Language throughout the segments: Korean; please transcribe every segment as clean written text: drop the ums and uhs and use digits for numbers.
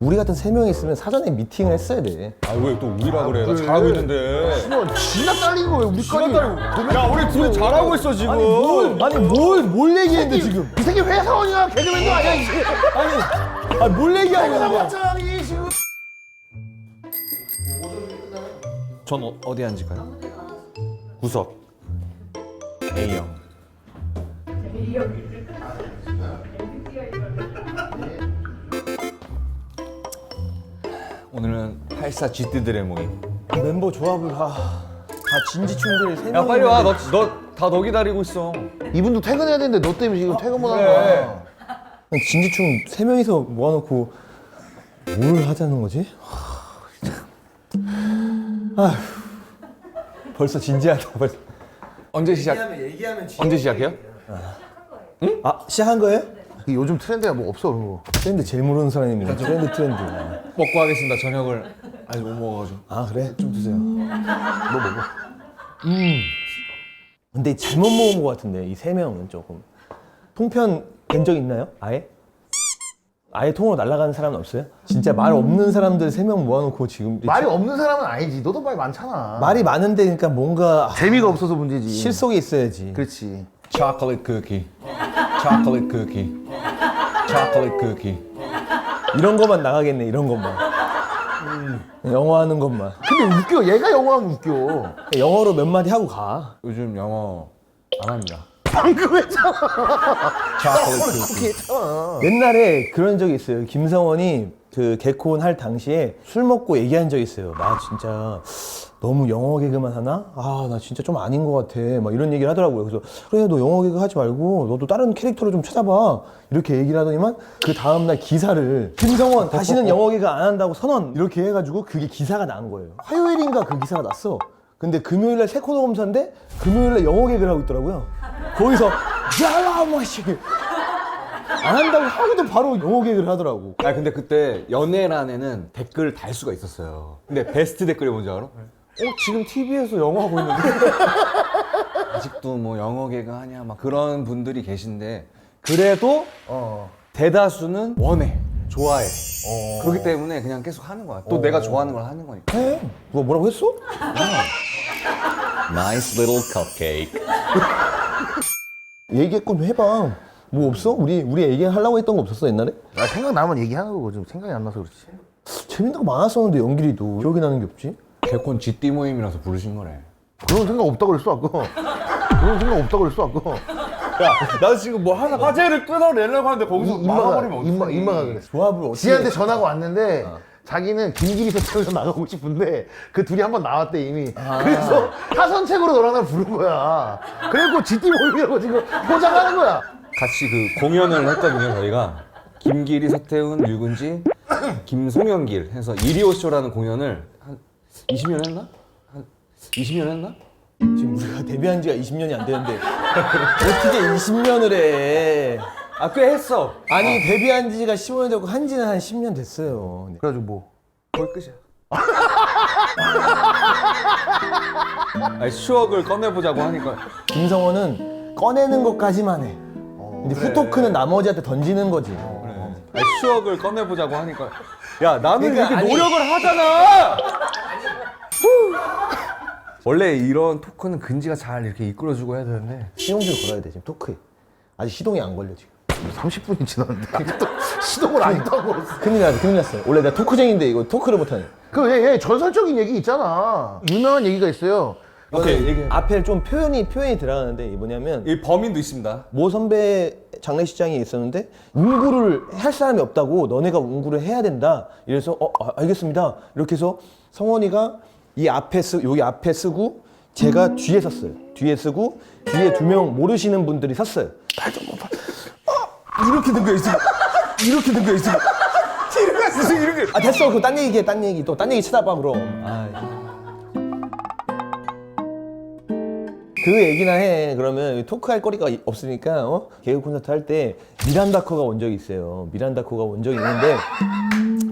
우리 같은 3명이 있으면 사전에 미팅을 했어야 돼. 아 왜 또 우리라 그래? 나 잘하고 있는데. 신원 지나 딸린 거야 우리까지. 야 우리 둘이 잘하고 있어 지금. 뭘 얘기했는데 지금? 이 새끼 회사원이야 개그맨도 아니야 이 새끼. 뭘 얘기하는 거야? 맞잖아니 지금. 전 어디 앉을까요? 구석. A형. 오늘은 84 GT들의 모임. 멤버 조합을 다 진지충들 3명. 야 빨리 와. 너 다 기다리고 있어. 이분도 퇴근해야 되는데 너 때문에 지금 퇴근 못 하는 거야. 진지충 3명이서 모아놓고 뭘 하자는 거지? 아휴, 벌써 진지하다. 벌써. 언제 시작? 언제 시작해요? 아, 시작한 거예요? 요즘 트렌드가 뭐 없어 그런 거. 트렌드 제일 모르는 사람입니다. 트렌드. 먹고 하겠습니다. 저녁을 아직 못 먹어가지고. 아, 그래? 좀 드세요. 너 먹어. 근데 잘못 먹은 것 같은데 이 3명은 조금. 통편 된 적 있나요? 아예 통으로 날아가는 사람은 없어요? 진짜 말 없는 사람들 3명 모아놓고 지금 말이 없는 사람은 아니지. 너도 말 많잖아. 말이 많은데 그러니까 뭔가 재미가 없어서 문제지. 실속이 있어야지. 그렇지. 초콜릿 쿠키. 초콜릿 쿠키. 초콜릿 쿠키. 이런 것만 나가겠네. 이런 것만. 영어 하는 것만. 근데 웃겨. 얘가 영어하면 웃겨. 영어로 몇 마디 하고 가. 요즘 영어 안 합니다. 방금 했잖아. 초콜릿 쿠키. 했잖아. 옛날에 그런 적이 있어요. 김성원이 그 개콘 할 당시에 술 먹고 얘기한 적이 있어요. 나 진짜 너무 영어 개그만 하나? 아, 나 진짜 좀 아닌 것 같아. 막 이런 얘기를 하더라고요. 그래서 그래, 너 영어 개그 하지 말고 너도 다른 캐릭터를 좀 찾아봐. 이렇게 얘기를 하더니만 그 다음날 기사를 김성원 다시는 영어 개그 안 한다고 선언 이렇게 해가지고 그게 기사가 난 거예요. 화요일인가 그 기사가 났어. 근데 금요일날 새 코너 검사인데 금요일날 영어 개그를 하고 있더라고요. 거기서 야라마시 안 한다고 하고도 바로 영어 개그를 하더라고. 아 근데 그때 연애란에는 댓글을 달 수가 있었어요. 근데 베스트 댓글이 뭔지 알아? 지금 TV에서 영어 하고 있는데 아직도 뭐 영어 개그 하냐 막 그런 분들이 계신데 그래도 대다수는 원해, 좋아해. 그렇기 때문에 그냥 계속 하는 거야. 또 내가 좋아하는 걸 하는 거니까. 해? 누가 뭐라고 했어? Nice little cupcake. 얘기했건 해봐. 뭐 없어? 우리 얘기하려고 했던 거 없었어 옛날에? 나 생각나면 얘기하는 거고 지금 생각이 안 나서 그렇지. 재밌는 거 많았었는데 연길이도 기억이 나는 게 없지? 개콘 GT 모임이라서 부르신 거래. 그런 생각 없다고 그랬어 아까. 그런 생각 없다고 그랬어 아까. 야, 나 지금 뭐 하나 화제를 끊어내려고 하는데 거기서 막아버리면 어떡해. 임마가 그랬어. 조합을 어떻게 지한테 전화가 왔는데 자기는 김기리 서쪽에서 나가고 싶은데 그 둘이 한번 나왔대 이미. 그래서 타선책으로 너랑 날 부른 거야. 그래갖고 GT 모임이라고 지금 포장하는 거야. 같이 그 공연을 했거든요 저희가. 김기리, 서태훈, 류근지, 김송영길 해서 이리오쇼라는 공연을 한 20년 했나? 한 20년 했나? 지금 우리가 데뷔한 지가 20년이 안 되는데 어떻게 20년을 해? 아 꽤 했어. 아니 데뷔한 지가 15년 되고 한 지는 한 10년 됐어요. 그래가지고 뭐. 거의 끝이야. 아니, 추억을 꺼내보자고 하니까 김성원은 꺼내는 것까지만 해. 근데 후토크는 나머지한테 던지는 거지. 아니, 추억을 꺼내보자고 하니까 야 나는 그러니까 이렇게 아니- 노력을 하잖아. 원래 이런 토크는 근지가 잘 이렇게 이끌어주고 해야 되는데 시동줄 걸어야 돼 지금 토크에. 아직 시동이 안 걸려 지금. 30분이 지났는데 아직도 시동을 아직도 안 걸었어. 큰일 났어. 원래 내가 토크쟁인데 이거 토크를 못하네. 얘 전설적인 얘기 있잖아. 유명한 얘기가 있어요. 오케이 얘기해. 앞에 좀 표현이 들어가는데 뭐냐면 이 범인도 있습니다. 모 선배 장례식장에 있었는데 운구를 할 사람이 없다고 너네가 운구를 해야 된다. 이래서 알겠습니다. 이렇게 해서 성원이가 여기 앞에 쓰고 제가 뒤에 섰어요. 뒤에 쓰고 뒤에 2명 모르시는 분들이 섰어요. 이렇게 된 거야 지금. 이렇게 된 거야 지금. 뒤로 갔어 이렇게. 아 됐어. 그거 딴 얘기해. 딴 얘기 또 딴 얘기 쳐다봐 그럼. 그 얘기나 해. 그러면 토크할 거리가 없으니까 개그 콘서트 할 때 미란다커가 온 적이 있어요. 미란다커가 온 적이 있는데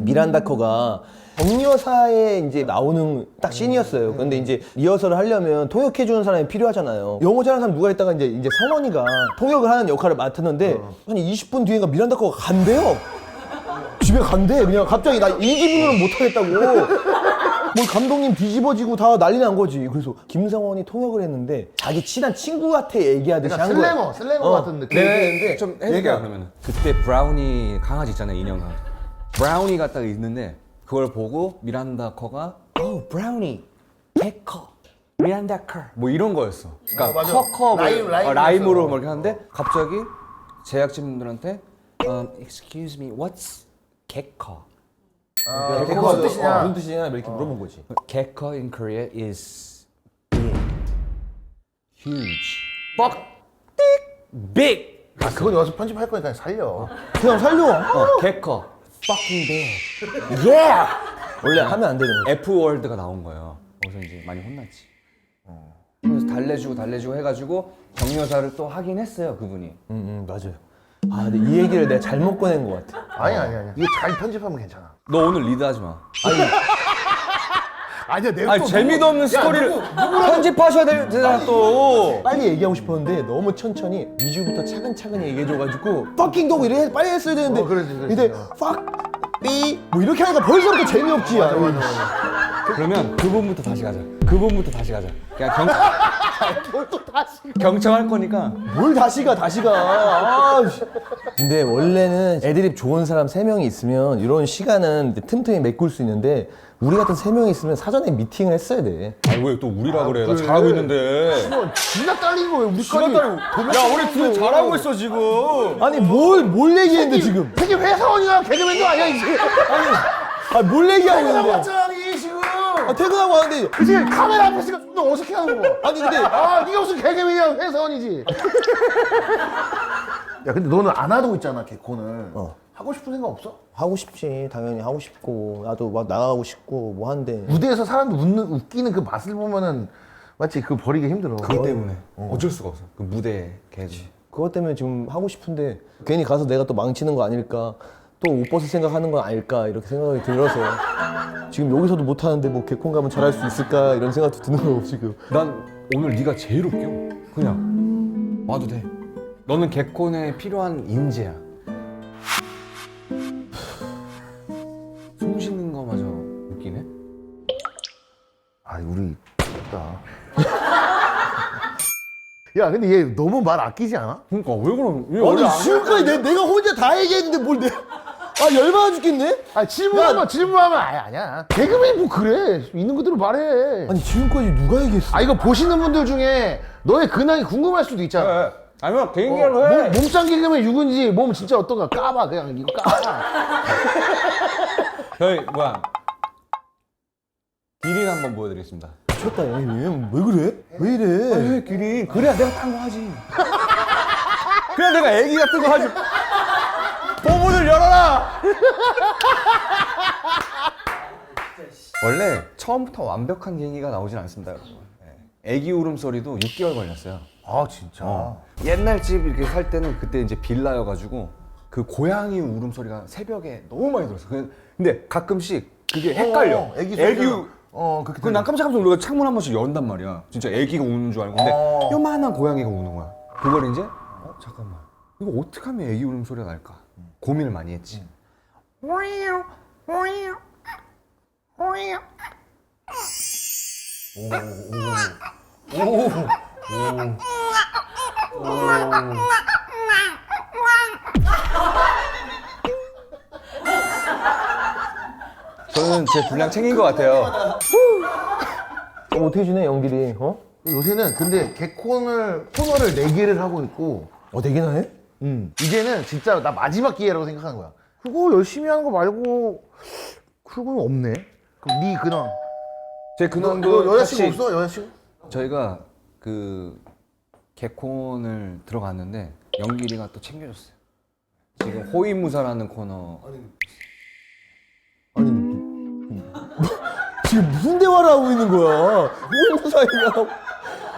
미란다커가 정여사에 이제 나오는 딱 씬이었어요. 근데 이제 리허설을 하려면 통역해주는 사람이 필요하잖아요. 영어 잘하는 사람 누가 있다가 이제 성원이가 통역을 하는 역할을 맡았는데 한 20분 뒤인가 미란다커가 간대요. 집에 간대. 그냥 갑자기 나 이 기분으로는 못하겠다고. 뭐 감독님 뒤집어지고 다 난리 난 거지. 그래서 김성원이 통역을 했는데 자기 친한 친구한테 얘기하듯이 그러니까 한 거야. 슬래머 같은 느낌. 네, 좀 해볼게요 그러면. 그때 브라우니 강아지 있잖아요, 인형 강아지. 브라우니 갖다가 있는데 그걸 보고 미란다 커가 브라우니 개커 미란다 커뭐 이런 거였어. 그러니까 맞아. 커커 라임으로 라임이었어. 뭐 이렇게 하는데 갑자기 제작진분들한테 Excuse me, what's 개커? 개커가 무슨 뜻이냐? 무슨 뜻이냐 이렇게 물어본 거지. 개커 in Korea is big, huge, fuck, big. 아, 그건 여기서 편집할 거니까 살려. 그냥 살려. 개커, fucking big. Yeah. 원래 하면 안 되는 거지. F 월드가 나온 거예요. 거기서 이제 많이 혼났지. 그래서 달래주고 해가지고 격려사를 또 하긴 했어요 그분이. 맞아요. 아 근데 이 얘기를 내가 잘못 꺼낸 것 같아. 아니야. 이거 잘 편집하면 괜찮아. 너 오늘 리드하지 마. 아니야, 내가 아니 재미도 없는 스토리를 편집하셔야 되잖아 또. 빨리 얘기하고 싶었는데 너무 천천히 위주부터 차근차근히 얘기해줘가지고 fucking dog 이래 빨리 했어야 되는데 그렇지. 근데 fuck B 뭐 이렇게 하니까 벌써부터 재미없지. 그러면 그분부터 다시 가자. 그냥 또 다시. 경청할 거니까. 뭘 다시 가. 아, 씨. 근데 원래는 애드립 좋은 사람 3명이 있으면 이런 시간은 틈틈이 메꿀 수 있는데 우리 같은 3명이 있으면 사전에 미팅을 했어야 돼. 아니 왜 또 우리라 그래? 나 그래. 잘하고 있는데. 지가 딸린 거예요. 우리까지. 야 우리 둘 잘하고 있어 지금. 아니 뭘 얘기했는데 지금. 되게 회사원이나 개그맨도 아니야 이제. 뭘 얘기하고 있는데. 왔잖니 지금. 퇴근하고 하는데 그치 카메라 앞에 있으니까 좀 더 어색해하는 거. 아니 근데 아 네가 무슨 개그맨이야 회사원이지. 야 근데 너는 안 하고 있잖아 개콘을. 하고 싶은 생각 없어? 하고 싶지. 당연히 하고 싶고 나도 막 나가고 싶고 뭐 한데 무대에서 사람들 웃기는 그 맛을 보면은 마치 그거 버리기 힘들어. 그것 때문에 어쩔 수가 없어. 그 무대 개지. 그것 때문에 지금 하고 싶은데 괜히 가서 내가 또 망치는 거 아닐까 또 옷 벗을 생각하는 건 아닐까 이렇게 생각이 들어서 지금 여기서도 못하는데 뭐 개콘 가면 잘할 수 있을까 이런 생각도 드는 거고 지금. 난 오늘 네가 제일 웃겨. 그냥 와도 돼. 너는 개콘에 필요한 인재야. 숨 쉬는 거마저 웃기네. 아 우리 좋다. 야 근데 얘 너무 말 아끼지 않아? 그러니까 왜 그럼? 아니 지금까지 내가 혼자 다 얘기했는데 뭘 열받아 죽겠네? 아 질문하면 아니야. 개그맨이 뭐 그래. 있는 그대로 말해. 아니 지금까지 누가 얘기했어? 아 이거 보시는 분들 중에 너의 근황이 궁금할 수도 있잖아. 아니면 개인기로 해. 몸짱 개그맨 육은지 몸 진짜 어떤가 까봐 그냥 이거 까봐. 저희 뭐야? 기린 한번 보여드리겠습니다. 미쳤다 얘. 왜 그래? 왜 이래? 왜 기린? 그래야 내가 딴 거 하지. 그래야 내가 애기 같은 거 하지. 보문을 열어라. 원래 처음부터 완벽한 개인기가 나오진 않습니다, 여러분. 애기 울음소리도 6개월 걸렸어요. 아 진짜. 옛날 집 이렇게 살 때는 그때 이제 빌라여가지고 그 고양이 울음소리가 새벽에 너무 많이 들었어. 근데 가끔씩 그게 헷갈려. 애기 그렇게 난 깜짝깜짝 놀라서 창문 한 번씩 연단 말이야. 진짜 애기가 우는 줄 알고. 근데 요만한 고양이가 우는 거야. 그걸 이제 잠깐만 이거 어떻게 하면 애기 울음소리가 날까 고민을 많이 했지. 저는 제 분량 챙긴 것 같아요. 어떻게 지내 연길이? 요새는 근데 코너를 4개를 하고 있고. 되기나 해? 이제는 진짜 나 마지막 기회라고 생각하는 거야. 그거 열심히 하는 거 말고 그건 없네. 그럼 네 근황. 제 근황도 너 여자친구 같이 없어? 여자친구? 저희가 그 개콘을 들어갔는데 영길이가 또 챙겨줬어요. 지금 호위무사라는 코너. 아니 지금 무슨 대화를 하고 있는 거야? 호위무사 얘기하고.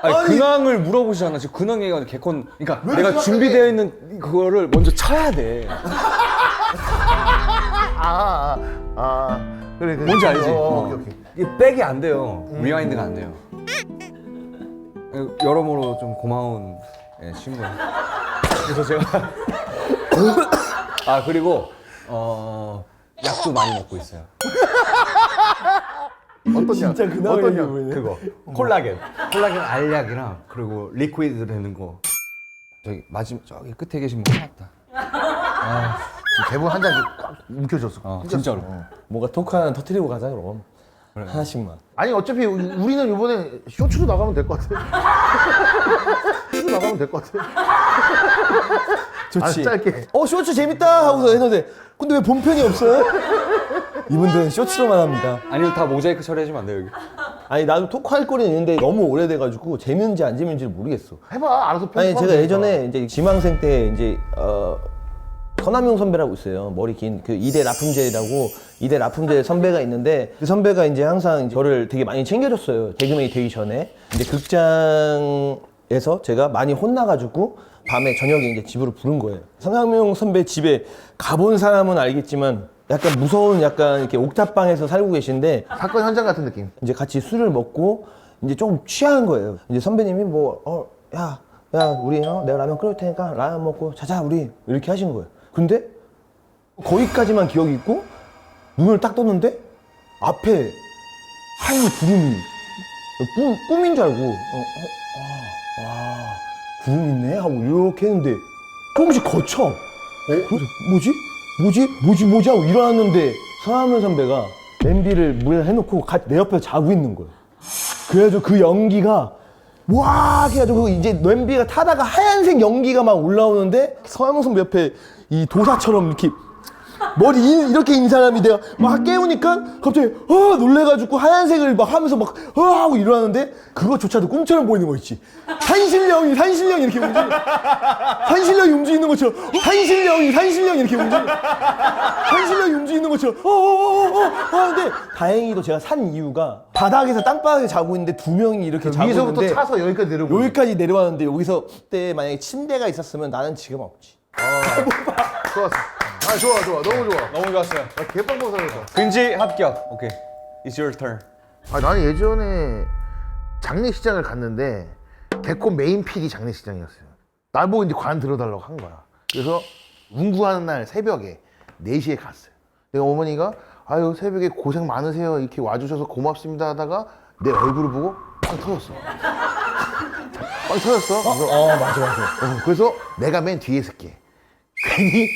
아니, 근황을 물어보시잖아. 지금 근황 얘기가 아니라 개콘. 그러니까 내가 준비되어 있는 그거를 먼저 쳐야 돼. 그래. 뭔지 알지? 오케이. 이게 백이 안 돼요. 리와인드가 안 돼요. 여러모로 좀 고마운 친구예요. 그래서 제가 그리고 약도 많이 먹고 있어요. 어떤 진짜 약? 그나마 어떤 이게 약? 보이네. 그거 콜라겐 알약이랑 그리고 리퀴드 되는 거. 저기 마지막 저기 끝에 계신 분 찾았다. 지금 대본 한 장이 꽉 움켜졌어. 진짜로. 뭔가 토크 하나 터트리고 가자 그럼. 하나씩만. 아니 어차피 우리는 이번에 쇼츠로 나가면 될 것 같아. 쇼츠로 나가면 될 것 같아. 좋지. 아, 짧게. 쇼츠 재밌다 하고서 했는데 근데 왜 본편이 없어요? 이분들은 쇼츠로만 합니다. 아니면 다 모자이크 처리해주면 안 돼요 여기? 아니 나도 토크 할 거리는 있는데 너무 오래돼가지고 재밌는지 안 재밌는지 모르겠어. 해봐. 알아서 아니 편집하면 제가 되니까. 예전에 이제 지망생 때 이제 서남용 선배라고 있어요. 머리 긴 그 이대 라푼젤이라고 이대 라푼젤 선배가 있는데 그 선배가 이제 항상 저를 되게 많이 챙겨줬어요. 개그맨이 되기 전에. 이제 극장에서 제가 많이 혼나가지고 밤에 저녁에 이제 집으로 부른 거예요. 서남용 선배 집에 가본 사람은 알겠지만 약간 무서운 약간 이렇게 옥탑방에서 살고 계신데 사건 현장 같은 느낌. 이제 같이 술을 먹고 이제 좀 취한 거예요. 이제 선배님이 야, 우리 내가 라면 끓일 테니까 라면 먹고 자자 우리 이렇게 하신 거예요. 근데 거기까지만 기억이 있고 눈을 딱 떴는데 앞에 하얀 구름이 꿈인 줄 알고 구름 있네 하고 이렇게 했는데 조금씩 거쳐. 그래서 뭐지 하고 일어났는데 서하면 선배가 냄비를 물에 해놓고 내 옆에 자고 있는 거예요. 그래가지고 그 연기가 와 해가지고 이제 냄비가 타다가 하얀색 연기가 막 올라오는데 서하면 선배 옆에 이 도사처럼 이렇게 머리 이렇게 인 사람이 내가 막 깨우니까 갑자기 놀래가지고 하얀색을 막 하면서 막 하고 일어나는데 그거조차도 꿈처럼 보이는 거 있지. 산신령이 이렇게 산신령이 움직이는 것처럼 산신령이 이렇게 산신령이 움직이는 것처럼 근데 다행히도 제가 산 이유가 바닥에서 땅바닥에 자고 있는데 두 명이 이렇게 자고 위에서부터 있는데 차서 여기까지 내려오고. 여기까지 내려왔는데 여기서 그때 만약에 침대가 있었으면 나는 지금 없지. 좋았어. 좋아. 너무 좋아. 너무 좋았어요. 개빵빵사에서. 근지 합격. 오케이. It's your turn. 나는 예전에 장례식장을 갔는데 개콘 메인 PD 장례식장이었어요. 나보고 이제 관 들어달라고 한 거야. 그래서 운구하는 날 새벽에 4시에 갔어요. 내가 어머니가 아유 새벽에 고생 많으세요 이렇게 와주셔서 고맙습니다 하다가 내 얼굴을 보고 빵 터졌어. 빵 터졌어. 그래서, 맞아. 그래서 내가 맨 뒤에 있을게. 괜히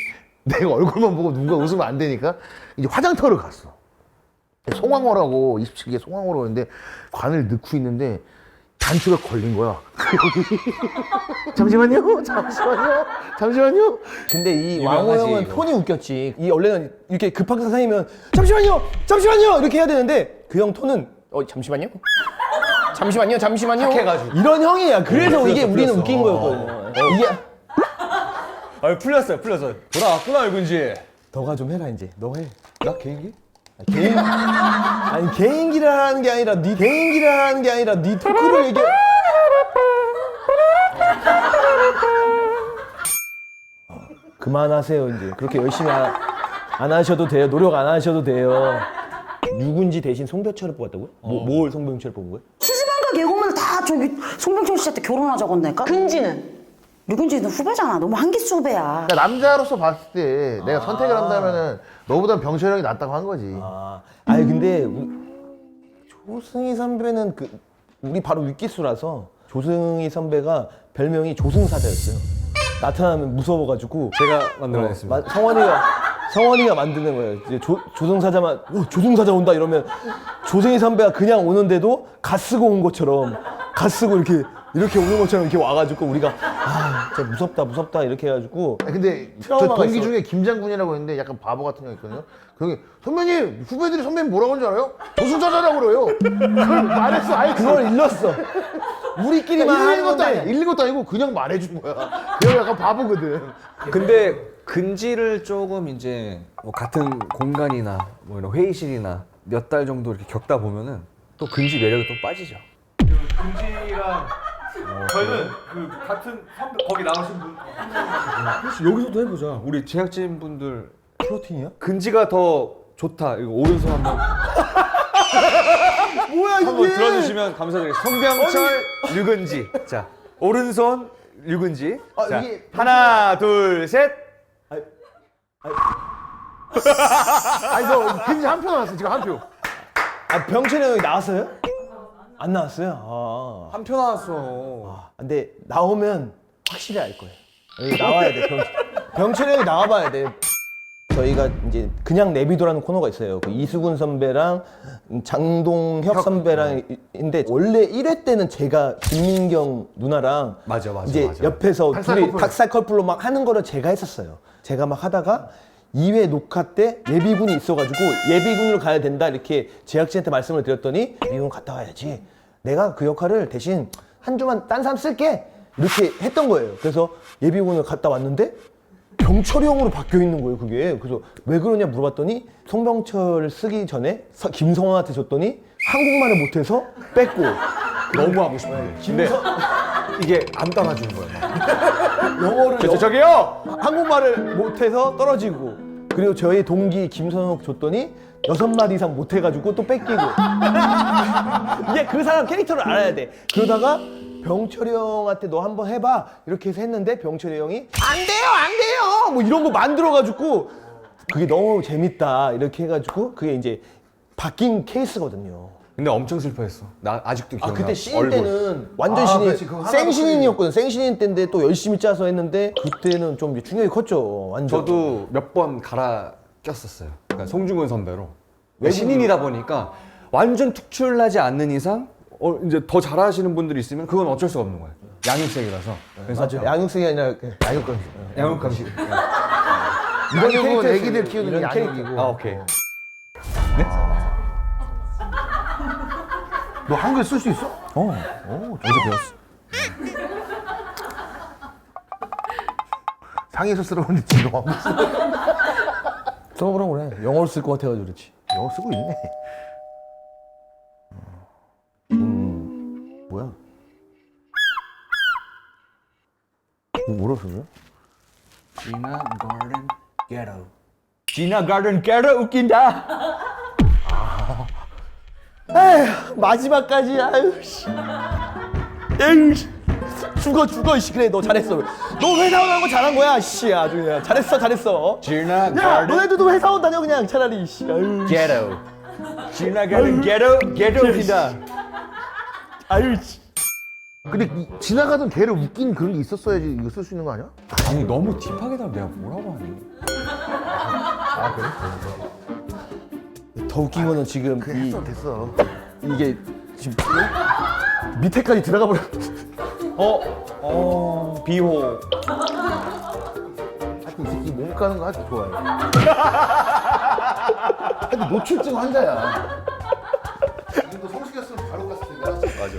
내가 얼굴만 보고 누가 웃으면 안 되니까 이제 화장터를 갔어. 송황호라고 27개 송황호라고 했는데 관을 넣고 있는데 단추가 걸린 거야. 잠시만요. 근데 이 유명하지, 왕호 형은 이거. 톤이 웃겼지. 이 원래는 이렇게 급하게 사장이면 잠시만요 이렇게 해야 되는데 그 형 톤은 잠시만요. 착해가지고. 이런 형이야. 그래서 이게 우리는 풀렸어. 웃긴 거였거든요. 이게 풀렸어요. 돌아왔구나 근지. 너가 좀 해라 이제. 너 해. 나 개인기? 아니 개인기를 하는 게 아니라 네 토크를 얘기해. 그만하세요 이제. 그렇게 열심히 안 하셔도 돼요. 노력 안 하셔도 돼요. 누군지 대신 송병철을 뽑았다고요? 뭘 송병철 뽑은 거예요? 치즈방과 개그맨을 다 저기 송병철 씨한테 결혼하자고 한다니까? 근지는? 류근지는 후배잖아. 너무 한기수 후배야. 그러니까 남자로서 봤을 때 내가 선택을 한다면은 너보다 병철 형이 낫다고 한 거지. 아니 근데 조승희 선배는 우리 바로 윗기수라서 조승희 선배가 별명이 조승사자였어요. 나타나면 무서워가지고 제가 만들어냈습니다. 성원이가 만드는 거예요. 이제 조승사자만 조승사자 온다 이러면 조승희 선배가 그냥 오는데도 가 쓰고 온 것처럼 가 쓰고 이렇게 오는 것처럼 이렇게 와가지고 우리가 진짜 무섭다 이렇게 해가지고. 아니, 근데 저 트라우마가 동기 있어. 중에 김장군이라고 있는데 약간 바보 같은 형 있거든요. 그 형이 선배님 후배들이 선배님 뭐라고 하는 줄 알아요? 조승자자라고 그래요. 그걸 말했어. 아예 그걸 일렀어. 우리끼리만 하는 건데. 읽는 것도 아니고 그냥 말해준 거야. 그 형이 약간 바보거든. 근데 근지를 조금 이제 뭐 같은 공간이나 뭐 이런 회의실이나 몇 달 정도 이렇게 겪다 보면은 또 근지 매력이 또 빠지죠. 근지랑 저희는 그 같은 선배 거기 나오신 분 여기서도 해보자. 우리 제작진 분들 프로틴이야? 근지가 더 좋다. 이거 오른손 한번 뭐야 이게? 한번 들어주시면 감사드리겠습니다. 송병철, 류근지. 자, 오른손 류근지. 자, 이게 하나, 둘, 셋. 아니 너 근데 한 표 나왔어 지금 한 표. 아 병철이 형이 나왔어요? 안 나왔어요? 한 표 나왔어. 근데 나오면 확실히 알 거예요. 여기 나와야 돼. 병철이 형이 나와봐야 돼. 저희가 이제 그냥 내비도라는 코너가 있어요. 그 이수근 선배랑 장동혁 선배랑 인데 원래 1회 때는 제가 김민경 누나랑 맞아. 이제 옆에서 닭살 둘이 커플. 닭살 커플로 막 하는 거를 제가 했었어요. 제가 막 하다가 2회 녹화 때 예비군이 있어가지고 예비군으로 가야 된다 이렇게 제작진한테 말씀을 드렸더니 예비군 갔다 와야지. 내가 그 역할을 대신 한 주만 딴 사람 쓸게 이렇게 했던 거예요. 그래서 예비군을 갔다 왔는데 병철이 형으로 바뀌어 있는 거예요, 그게. 그래서 왜 그러냐 물어봤더니 송병철 쓰기 전에 김성원한테 줬더니 한국말을 못해서 뺐고 너무 하고 싶은데. 근데 이게 안 따라주는 거야. 영어를 저기요. 한국말을 못해서 떨어지고 그리고 저희 동기 김선욱 줬더니 6마디 이상 못해가지고 또 뺏기고 이게 그 사람 캐릭터를 알아야 돼. 그러다가 병철이 형한테 너 한번 해봐 이렇게 해서 했는데 병철이 형이 안 돼요 뭐 이런 거 만들어가지고 그게 너무 재밌다 이렇게 해가지고 그게 이제 바뀐 케이스거든요. 근데 엄청 슬퍼했어. 나 아직도 기억나. 그때 신인 얼굴. 때는 완전 신인 그렇지. 그거 하나도 생신인이었거든. 생신인 때인데 또 열심히 짜서 했는데 그때는 좀 충격이 컸죠. 완전. 저도 몇 번 갈아 꼈었어요. 그러니까 송중근 선배로. 그러니까 신인이다 보니까 완전 특출나지 않는 이상 이제 더 잘하시는 분들이 있으면 그건 어쩔 수가 없는 거예요. 양육생이라서. 그래서 맞아. 양육생이 아니라 양육감시. 양육감시. 양육은 캐릭터였어요. 애기들 키우는 게 이런 캐릭터. 양육이고. 아 오케이. 너 한글 쓸 수 있어? 어제 배웠어. 상에서 쓰러운데 지금 한글 쓰 써보라고 그래. 영어를 쓸 것 같아가지고 그렇지. 영어 쓰고 있네. 뭐야? 뭐라고 쓴 거야? 지나 가든 게로. 지나 가든 게로 웃긴다. 에휴, 마지막까지 아유 씨. 에휴 씨. 죽어 씨. 그래 너 잘했어. 너 회사원 한거 잘한 거야 씨. 아주 그냥 잘했어. 지나 야 가든 너네들도 회사원 다녀 그냥 차라리 씨. 아유 씨. 게로. 지나 가든 게로 웃긴다. 아유 씨. 근데 지나가던 걔를 웃긴 그런 게 있었어야지 이거 쓸 수 있는 거 아니야? 아니 너무 딥하게 답 내가 뭐라고 하니? 더 웃긴 거는 지금 그래 했어 됐어. 이게 지금 밑에까지 들어가 버려. 비호. 하여튼 이 새끼 몸 가는 거 아주 좋아해. 하여튼 노출증 환자야. 지금도 성시경 쓰면 바로 갔을 텐데. 맞아.